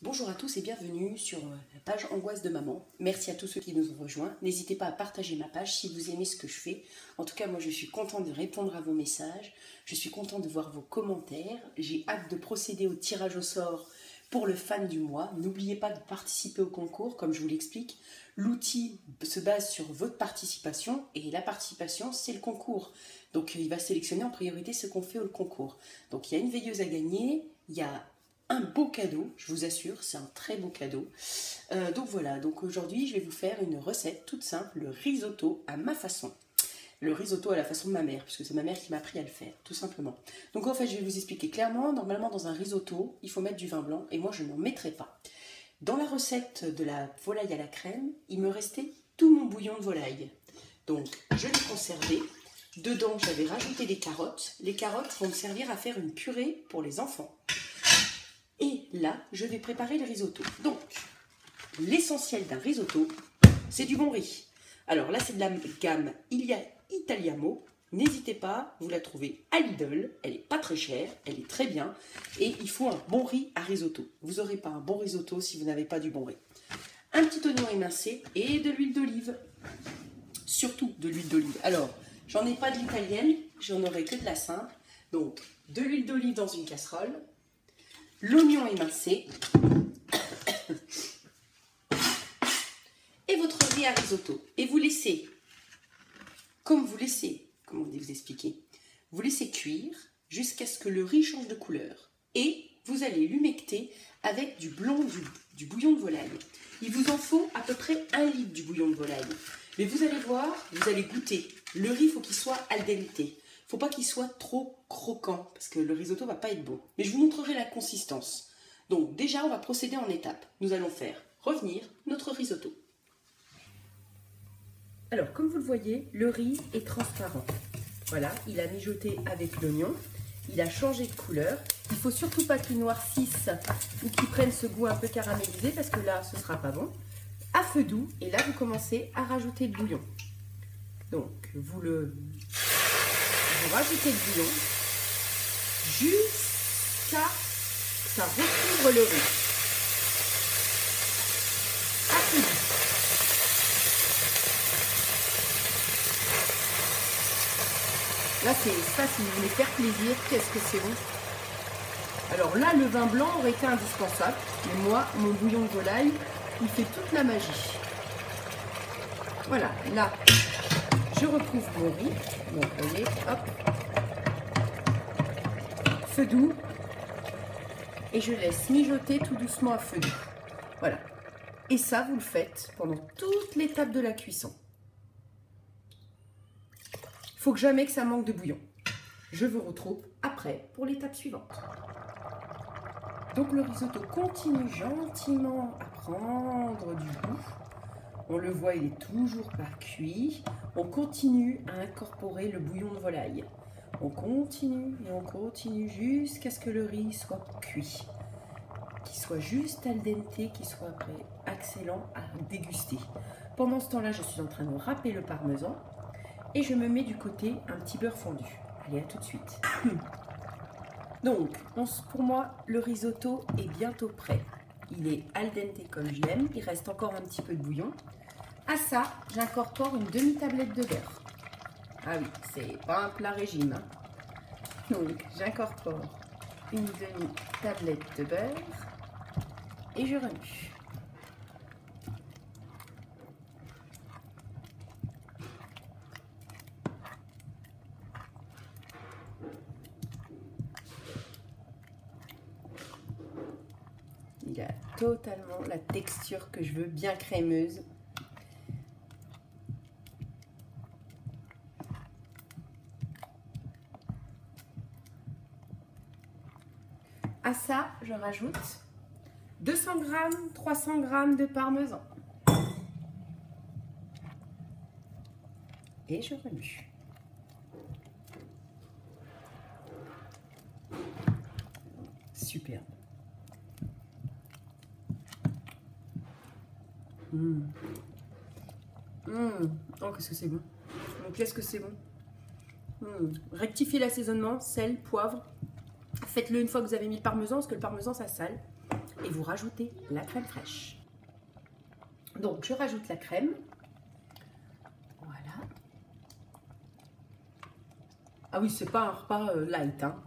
Bonjour à tous et bienvenue sur la page Angoisse de Maman. Merci à tous ceux qui nous ont rejoints. N'hésitez pas à partager ma page si vous aimez ce que je fais. En tout cas, moi je suis contente de répondre à vos messages. Je suis contente de voir vos commentaires. J'ai hâte de procéder au tirage au sort pour le fan du mois. N'oubliez pas de participer au concours, comme je vous l'explique. L'outil se base sur votre participation et la participation, c'est le concours. Donc il va sélectionner en priorité ce qu'on fait au concours. Donc il y a une veilleuse à gagner, il y a un beau cadeau, je vous assure, c'est un très beau cadeau. Donc voilà, donc aujourd'hui je vais vous faire une recette toute simple, le risotto à ma façon. Le risotto à la façon de ma mère, puisque c'est ma mère qui m'a appris à le faire, tout simplement. Donc en fait, je vais vous expliquer clairement, normalement dans un risotto, il faut mettre du vin blanc, et moi je n'en mettrai pas. Dans la recette de la volaille à la crème, il me restait tout mon bouillon de volaille. Donc je l'ai conservé. Dedans, j'avais rajouté des carottes. Les carottes vont me servir à faire une purée pour les enfants. Et là, je vais préparer le risotto. Donc, l'essentiel d'un risotto, c'est du bon riz. Alors là, c'est de la gamme Italiamo. N'hésitez pas, vous la trouvez à Lidl. Elle n'est pas très chère, elle est très bien. Et il faut un bon riz à risotto. Vous n'aurez pas un bon risotto si vous n'avez pas du bon riz. Un petit oignon émincé et de l'huile d'olive. Surtout de l'huile d'olive. Alors, j'en ai pas de l'italienne, j'en aurai que de la simple. Donc, de l'huile d'olive dans une casserole. L'oignon émincé et votre riz à risotto. Et vous laissez, comment vous expliquer, vous laissez cuire jusqu'à ce que le riz change de couleur. Et vous allez l'humecter avec du bouillon de volaille. Il vous en faut à peu près 1 litre du bouillon de volaille. Mais vous allez voir, vous allez goûter. Le riz, il faut qu'il soit al dente. Il ne faut pas qu'il soit trop croquant, parce que le risotto ne va pas être bon. Mais je vous montrerai la consistance. Donc déjà, on va procéder en étapes. Nous allons faire revenir notre risotto. Alors, comme vous le voyez, le riz est transparent. Voilà, il a mijoté avec l'oignon. Il a changé de couleur. Il ne faut surtout pas qu'il noircisse ou qu'il prenne ce goût un peu caramélisé, parce que là, ce ne sera pas bon. À feu doux, et là, vous commencez à rajouter le bouillon. Donc, vous rajoutez le bouillon jusqu'à ce que ça recouvre le riz. À feu doux. Là, c'est ça, si vous voulez faire plaisir, qu'est-ce que c'est bon. Alors là, le vin blanc aurait été indispensable, mais moi, mon bouillon de volaille, il fait toute la magie. Voilà, là, je recouvre mon riz. Donc, vous voyez, hop. Feu doux. Et je laisse mijoter tout doucement à feu doux. Voilà. Et ça, vous le faites pendant toute l'étape de la cuisson. Il faut que jamais que ça manque de bouillon. Je vous retrouve après pour l'étape suivante. Donc le risotto continue gentiment à prendre du goût. On le voit, il est toujours pas cuit. On continue à incorporer le bouillon de volaille. On continue et on continue jusqu'à ce que le riz soit cuit. Qu'il soit juste al dente, qu'il soit après excellent à déguster. Pendant ce temps-là, je suis en train de râper le parmesan et je me mets du côté un petit beurre fondu. Allez, à tout de suite. Donc, pour moi, le risotto est bientôt prêt. Il est al dente comme je l'aime. Il reste encore un petit peu de bouillon. À ça, j'incorpore une demi-tablette de beurre. Ah oui, c'est pas un plat régime. Hein. Donc, j'incorpore une demi-tablette de beurre et je remue. Il a totalement la texture que je veux, bien crémeuse. À ça, je rajoute 200 g, 300 g de parmesan. Et je remue. Superbe. Oh, qu'est-ce que c'est bon. Donc, qu'est-ce que c'est bon. Rectifiez l'assaisonnement, sel, poivre. Faites-le une fois que vous avez mis le parmesan, parce que le parmesan, ça sale. et vous rajoutez la crème fraîche. Donc je rajoute la crème. Voilà. Ah oui, c'est pas un repas light, hein.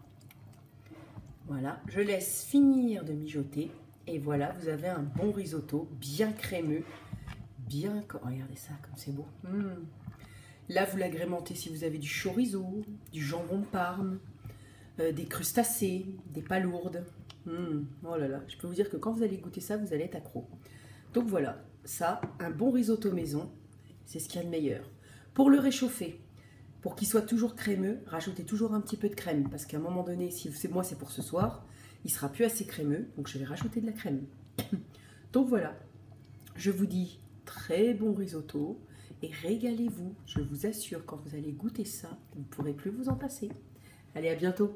Voilà, je laisse finir de mijoter et voilà, vous avez un bon risotto bien crémeux, bien... Regardez ça, comme c'est beau. Là, vous l'agrémentez si vous avez du chorizo, du jambon de Parme, des crustacés, des palourdes. Oh là là, je peux vous dire que quand vous allez goûter ça, vous allez être accro. Donc voilà, ça, un bon risotto maison, c'est ce qu'il y a de meilleur. Pour le réchauffer, pour qu'il soit toujours crémeux, rajoutez toujours un petit peu de crème, parce qu'à un moment donné, si moi c'est pour ce soir, il sera plus assez crémeux, donc je vais rajouter de la crème. Donc voilà, je vous dis très bon risotto, et régalez-vous, je vous assure, quand vous allez goûter ça, vous ne pourrez plus vous en passer. Allez, à bientôt!